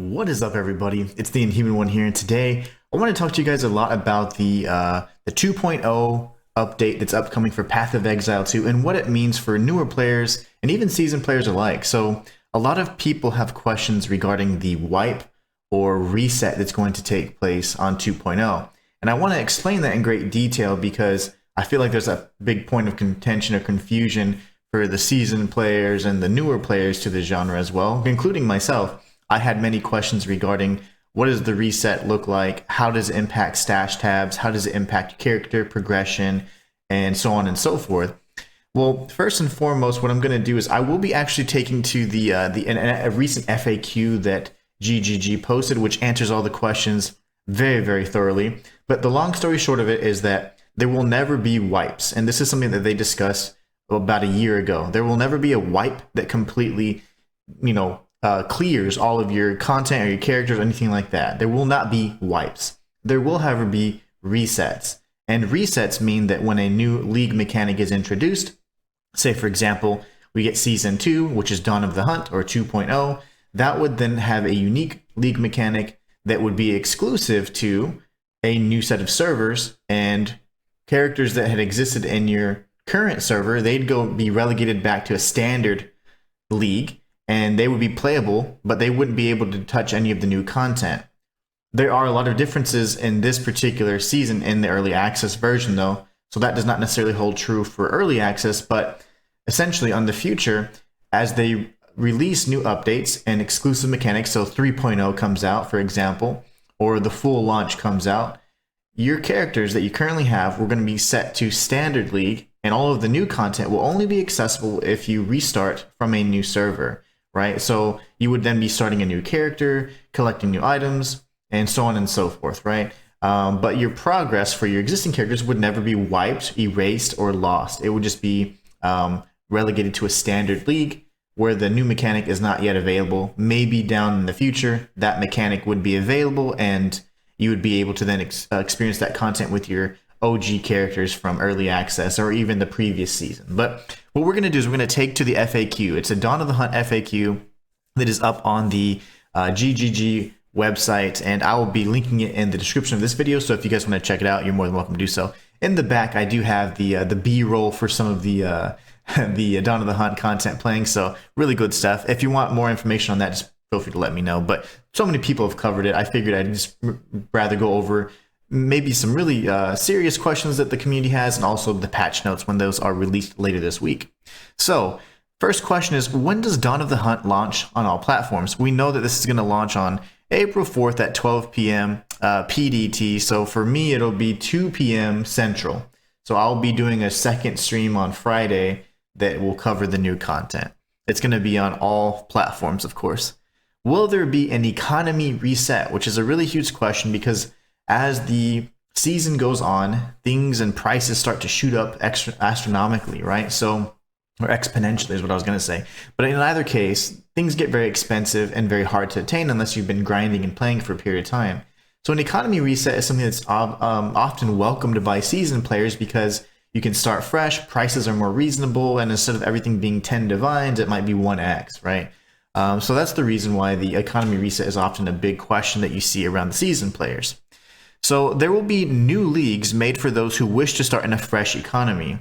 What is up, everybody? It's the Inhuman one here, and today I want to talk to you guys a lot about the 2.0 update that's upcoming for Path of Exile 2 and what it means for newer players and even seasoned players alike. So a lot of people have questions regarding the wipe or reset that's going to take place on 2.0, and I want to explain that in great detail because I feel like there's a big point of contention or confusion for the seasoned players and the newer players to the genre as well, including myself. I had many questions regarding what does the reset look like, how does it impact stash tabs, how does it impact character progression, and so on and so forth. Well, first and foremost, what I'm going to do is I will be actually taking to a recent FAQ that GGG posted, which answers all the questions very, very thoroughly. But the long story short of it is that there will never be wipes, and this is something that they discussed about a year ago. There will never be a wipe that completely, clears all of your content or your characters or anything like that. There will not be wipes. There will, however, be resets. And resets mean that when a new league mechanic is introduced, say for example, we get Season 2, which is Dawn of the Hunt or 2.0, that would then have a unique league mechanic that would be exclusive to a new set of servers, and characters that had existed in your current server, they'd be relegated back to a standard league, and they would be playable, but they wouldn't be able to touch any of the new content. There are a lot of differences in this particular season in the early access version though, so that does not necessarily hold true for early access, but essentially on the future, as they release new updates and exclusive mechanics, so 3.0 comes out, for example, or the full launch comes out, your characters that you currently have were going to be set to standard league, and all of the new content will only be accessible if you restart from a new server. Right, so you would then be starting a new character, collecting new items, and so on and so forth, right? But your progress for your existing characters would never be wiped, erased, or lost. It would just be relegated to a standard league where the new mechanic is not yet available. Maybe down in the future, that mechanic would be available, and you would be able to then experience that content with your OG characters from early access or even the previous season. But what we're going to do is we're going to take to the FAQ. It's a Dawn of the Hunt FAQ that is up on the GGG website, and I will be linking it in the description of this video. So if you guys want to check it out, you're more than welcome to do so. In the back, I do have the B-roll for some of the the Dawn of the Hunt content playing. So really good stuff. If you want more information on that, just feel free to let me know. But so many people have covered it, I figured I'd just rather go over maybe some really serious questions that the community has, and also the patch notes when those are released later this week. So first question is, when does Dawn of the Hunt launch on all platforms? We know that this is going to launch on April 4th at 12 p.m. PDT. So for me, it'll be 2 p.m. Central. So I'll be doing a second stream on Friday that will cover the new content. It's going to be on all platforms, of course. Will there be an economy reset? Which is a really huge question, because as the season goes on, things and prices start to shoot up astronomically, right? So, or exponentially is what I was going to say. But in either case, things get very expensive and very hard to attain unless you've been grinding and playing for a period of time. So an economy reset is something that's often welcomed by seasoned players because you can start fresh, prices are more reasonable, and instead of everything being 10 divines, it might be 1x, right? So that's the reason why the economy reset is often a big question that you see around the seasoned players. So there will be new leagues made for those who wish to start in a fresh economy.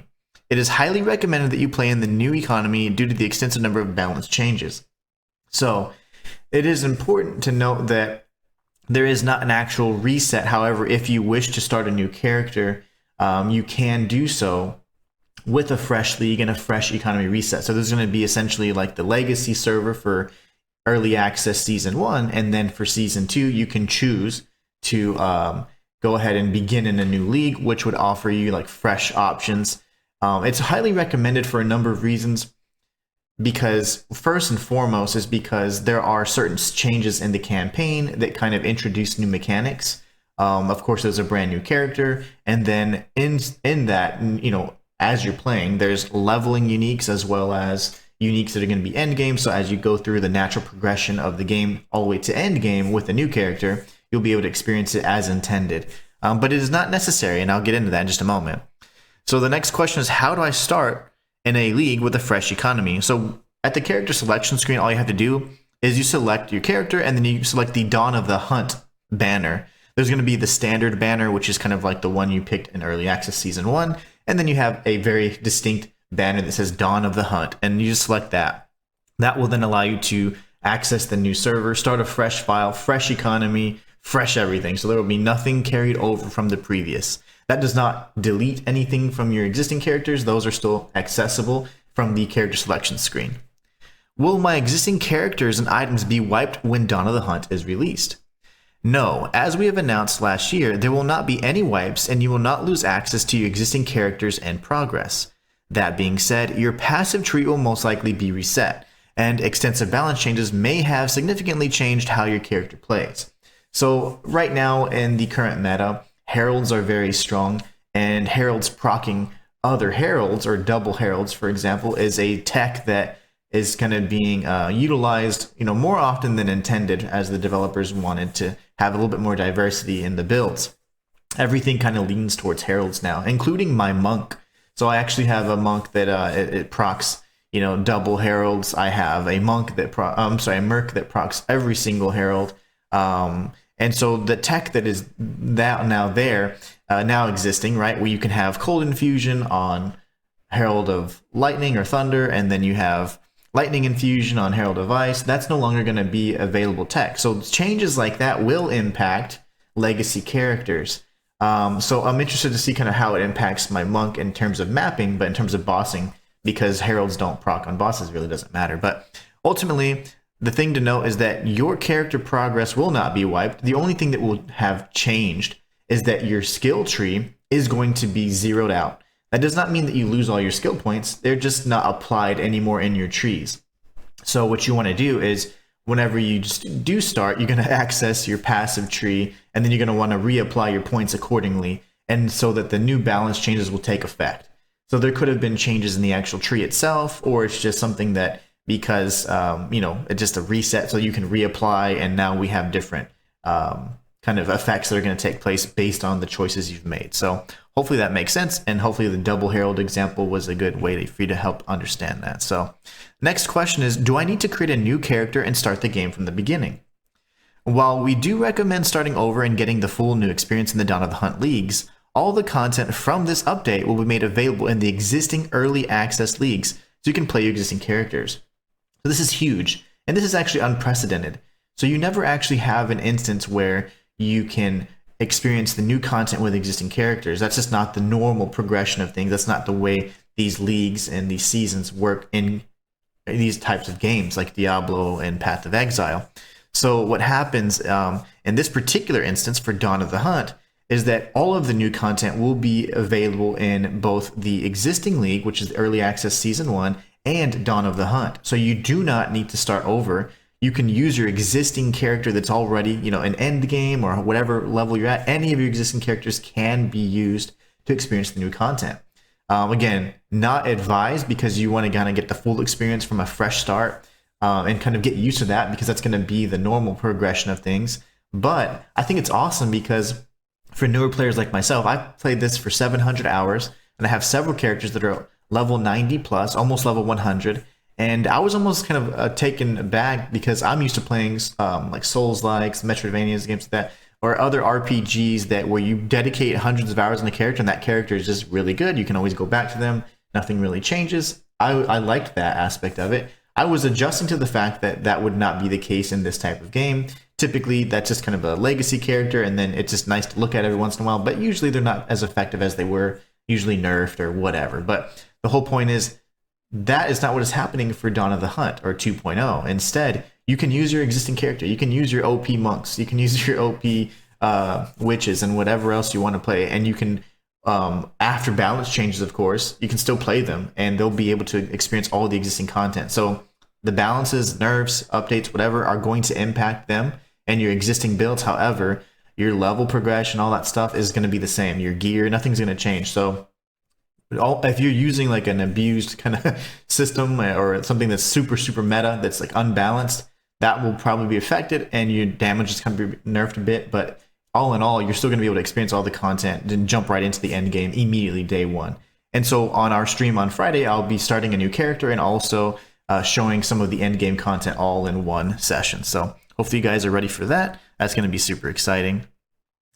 It is highly recommended that you play in the new economy due to the extensive number of balance changes. So it is important to note that there is not an actual reset. However, if you wish to start a new character, you can do so with a fresh league and a fresh economy reset. So there's going to be essentially like the legacy server for early access season 1, and then for season 2, you can choose to go ahead and begin in a new league, which would offer you like fresh options. It's highly recommended for a number of reasons, because first and foremost is because there are certain changes in the campaign that kind of introduce new mechanics. Of course, there's a brand new character, and then in that, as you're playing, there's leveling uniques as well as uniques that are going to be end game. So as you go through the natural progression of the game all the way to end game with a new character, you'll be able to experience it as intended. But it is not necessary, and I'll get into that in just a moment. So the next question is, how do I start in a league with a fresh economy? So at the character selection screen, all you have to do is you select your character and then you select the Dawn of the Hunt banner. There's going to be the standard banner, which is kind of like the one you picked in Early Access Season 1. And then you have a very distinct banner that says Dawn of the Hunt, and you just select that. That will then allow you to access the new server, start a fresh file, fresh economy, fresh everything. So there will be nothing carried over from the previous. That does not delete anything from your existing characters. Those are still accessible from the character selection screen. Will my existing characters and items be wiped when Dawn of the Hunt is released? No, as we have announced last year, there will not be any wipes and you will not lose access to your existing characters and progress. That being said, your passive tree will most likely be reset, and extensive balance changes may have significantly changed how your character plays. So right now in the current meta, heralds are very strong, and heralds proccing other heralds, or double heralds for example, is a tech that is kind of being utilized, more often than intended, as the developers wanted to have a little bit more diversity in the builds. Everything kind of leans towards heralds now, including my monk. So I actually have a monk that it procs, double heralds. I have a monk that a merc that procs every single herald. And so the tech that is now existing, right, where you can have cold infusion on Herald of Lightning or Thunder, and then you have lightning infusion on Herald of Ice, that's no longer going to be available tech. So changes like that will impact legacy characters. So I'm interested to see kind of how it impacts my monk in terms of mapping, but in terms of bossing, because heralds don't proc on bosses, really doesn't matter. But ultimately, the thing to note is that your character progress will not be wiped. The only thing that will have changed is that your skill tree is going to be zeroed out. That does not mean that you lose all your skill points. They're just not applied anymore in your trees. So what you want to do is, whenever you just do start, you're going to access your passive tree, and then you're going to want to reapply your points accordingly, and so that the new balance changes will take effect. So there could have been changes in the actual tree itself, or it's just something that, because it's just a reset, so you can reapply, and now we have different kind of effects that are going to take place based on the choices you've made. So hopefully that makes sense, and hopefully the double herald example was a good way for you to help understand that. So next question is, do I need to create a new character and start the game from the beginning? While we do recommend starting over and getting the full new experience in the Dawn of the Hunt leagues, all the content from this update will be made available in the existing early access leagues, so you can play your existing characters. So this is huge, and this is actually unprecedented. So you never actually have an instance where you can experience the new content with existing characters. That's just not the normal progression of things. That's not the way these leagues and these seasons work in these types of games like Diablo and Path of Exile. So what happens in this particular instance for Dawn of the Hunt is that all of the new content will be available in both the existing league, which is Early Access Season 1, and Dawn of the Hunt. So you do not need to start over. You can use your existing character that's already, an end game or whatever level you're at. Any of your existing characters can be used to experience the new content. Again, not advised, because you want to kind of get the full experience from a fresh start and kind of get used to that, because that's going to be the normal progression of things. But I think it's awesome because for newer players like myself, I've played this for 700 hours, and I have several characters that are level 90 plus, almost level 100. And I was almost kind of taken aback, because I'm used to playing like Souls-likes, Metroidvanias, games like that, or other RPGs where you dedicate hundreds of hours on a character, and that character is just really good. You can always go back to them. Nothing really changes. I liked that aspect of it. I was adjusting to the fact that that would not be the case in this type of game. Typically, that's just kind of a legacy character, and then it's just nice to look at every once in a while, but usually they're not as effective as they were, usually nerfed or whatever. But the whole point is, that is not what is happening for Dawn of the Hunt or 2.0. Instead, you can use your existing character. You can use your OP monks. You can use your OP witches and whatever else you want to play. And you can, after balance changes, of course, you can still play them, and they'll be able to experience all the existing content. So the balances, nerfs, updates, whatever, are going to impact them and your existing builds. However, your level progression, all that stuff is going to be the same. Your gear, nothing's going to change. So if you're using like an abused kind of system or something that's super meta, that's like unbalanced, that will probably be affected, and your damage is kind of be nerfed a bit. But all in all, you're still going to be able to experience all the content and jump right into the end game immediately day one. And so on our stream on Friday, I'll be starting a new character and also showing some of the end game content all in one session. So hopefully you guys are ready for that. That's going to be super exciting.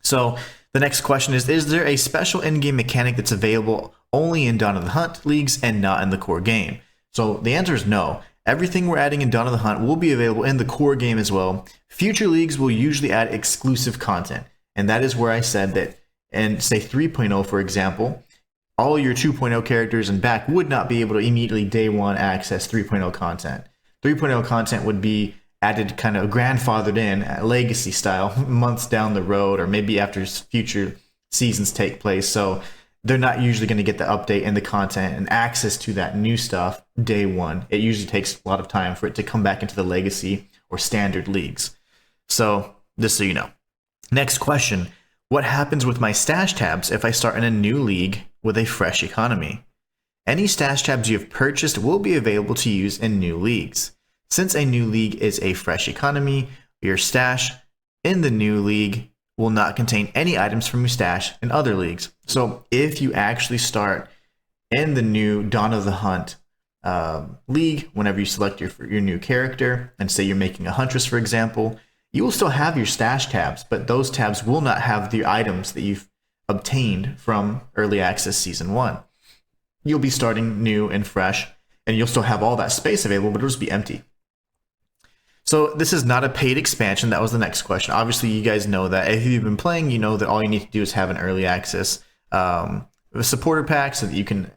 So the next question is there a special end game mechanic that's available only in Dawn of the Hunt leagues and not in the core game? So the answer is no. Everything we're adding in Dawn of the Hunt will be available in the core game as well. Future leagues will usually add exclusive content. And that is where I said that, and say 3.0, for example, all your 2.0 characters and back would not be able to immediately day one access 3.0 content. 3.0 content would be added kind of grandfathered in at legacy style months down the road, or maybe after future seasons take place. So they're not usually going to get the update and the content and access to that new stuff day one. It usually takes a lot of time for it to come back into the legacy or standard leagues. So just so you know. Next question. What happens with my stash tabs if I start in a new league with a fresh economy? Any stash tabs you have purchased will be available to use in new leagues. Since a new league is a fresh economy, your stash in the new league will not contain any items from your stash in other leagues. So if you actually start in the new Dawn of the Hunt league, whenever you select your new character, and say you're making a Huntress, for example, you will still have your stash tabs, but those tabs will not have the items that you've obtained from Early Access Season 1. You'll be starting new and fresh, and you'll still have all that space available, but it'll just be empty. So this is not a paid expansion. That was the next question. Obviously, you guys know that. If you've been playing, you know that all you need to do is have an Early Access supporter pack so that you can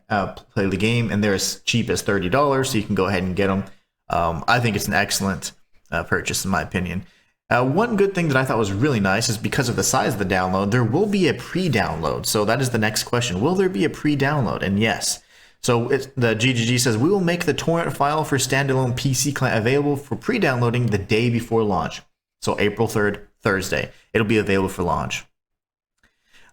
play the game, and they're as cheap as $30, so you can go ahead and get them. I think it's an excellent purchase, in my opinion. One good thing that I thought was really nice is because of the size of the download, there will be a pre-download. So that is the next question. Will there be a pre-download? And yes. So the GGG says, we will make the torrent file for standalone PC client available for pre-downloading the day before launch. So April 3rd, Thursday. It'll be available for launch.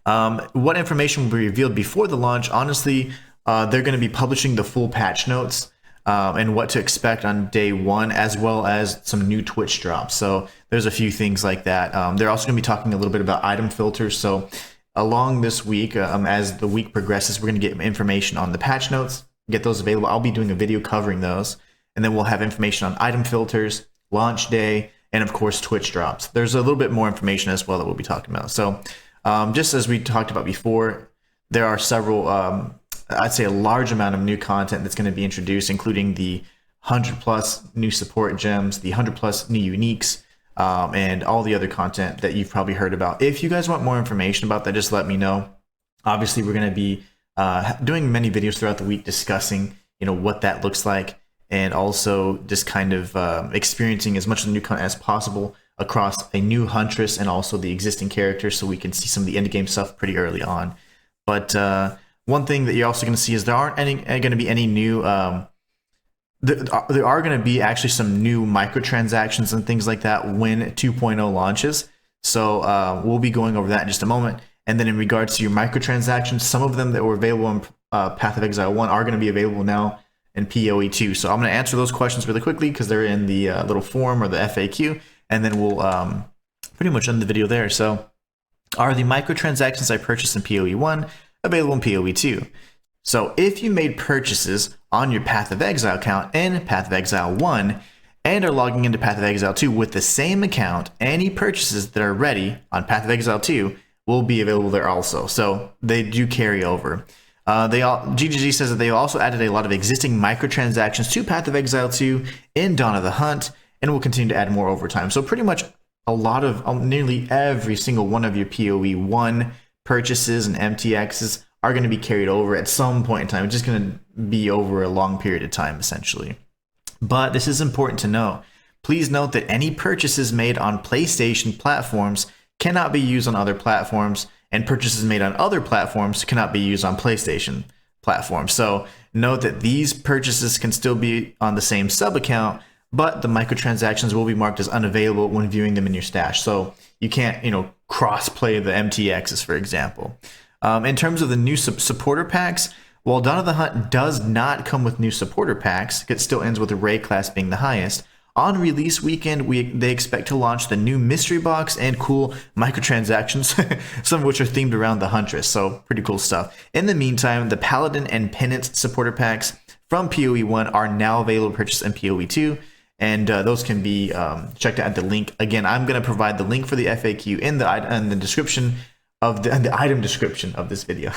What information will be revealed before the launch? Honestly, they're going to be publishing the full patch notes and what to expect on day one, as well as some new Twitch drops. So there's a few things like that. They're also going to be talking a little bit about item filters. So along this week, as the week progresses, we're going to get information on the patch notes, get those available. I'll be doing a video covering those, and then we'll have information on item filters, launch day, and of course Twitch drops. There's a little bit more information as well that we'll be talking about. So just as we talked about before, there are several, I'd say a large amount of new content that's going to be introduced, including the 100+ new support gems, the 100+ new uniques, and all the other content that you've probably heard about. If you guys want more information about that, just let me know. Obviously, we're going to be doing many videos throughout the week discussing, what that looks like, and also just kind of experiencing as much of the new content as possible across a new Huntress and also the existing characters, so we can see some of the end game stuff pretty early on. But one thing that you're also going to see is there aren't going to be any new. There are going to be actually some new microtransactions and things like that when 2.0 launches. So we'll be going over that in just a moment. And then in regards to your microtransactions, some of them that were available in Path of Exile 1 are going to be available now in PoE 2. So I'm going to answer those questions really quickly because they're in the little form or the FAQ. And then we'll pretty much end the video there. So are the microtransactions I purchased in PoE 1 available in PoE 2? So if you made purchases on your Path of Exile account in Path of Exile 1 and are logging into Path of Exile 2 with the same account, any purchases that are ready on Path of Exile 2 will be available there also. So they do carry over. GGG says that they also added a lot of existing microtransactions to Path of Exile 2 in Dawn of the Hunt, and will continue to add more over time. So pretty much a lot of nearly every single one of your PoE 1 purchases and MTXs are going to be carried over at some point in time. It's just going to be over a long period of time, essentially. But this is important to know. Please note that any purchases made on PlayStation platforms cannot be used on other platforms, and purchases made on other platforms cannot be used on PlayStation platforms. So note that these purchases can still be on the same sub account, but the microtransactions will be marked as unavailable when viewing them in your stash. So you can't, cross-play the MTXs, for example. In terms of the new supporter packs, while Dawn of the Hunt does not come with new supporter packs, it still ends with the Ray class being the highest. On release weekend, they expect to launch the new mystery box and cool microtransactions, some of which are themed around the Huntress, so pretty cool stuff. In the meantime, the Paladin and Penance supporter packs from PoE 1 are now available to purchase in PoE 2. And those can be checked out at the link. Again, I'm going to provide the link for the FAQ in the description of the item description of this video.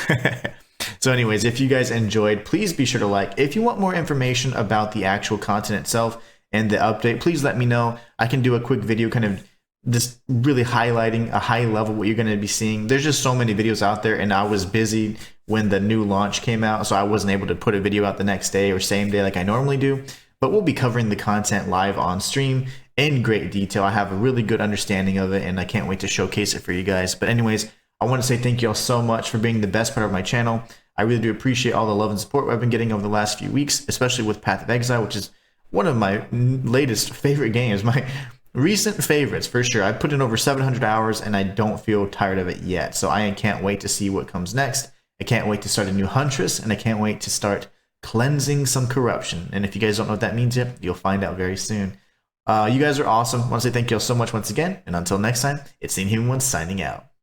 So anyways, if you guys enjoyed, please be sure to like. If you want more information about the actual content itself and the update, please let me know. I can do a quick video kind of just really highlighting a high level what you're going to be seeing. There's just so many videos out there, and I was busy when the new launch came out, so I wasn't able to put a video out the next day or same day like I normally do. But we'll be covering the content live on stream in great detail. I have a really good understanding of it, and I can't wait to showcase it for you guys. But anyways, I want to say thank you all so much for being the best part of my channel. I really do appreciate all the love and support I've been getting over the last few weeks, especially with Path of Exile, which is one of my latest favorite games, my recent favorites for sure. I put in over 700 hours and I don't feel tired of it yet. So I can't wait to see what comes next. I can't wait to start a new Huntress, and I can't wait to start cleansing some corruption. And if you guys don't know what that means yet, you'll find out very soon. You guys are awesome. I want to say thank you all so much once again. And until next time, it's the Inhuman signing out.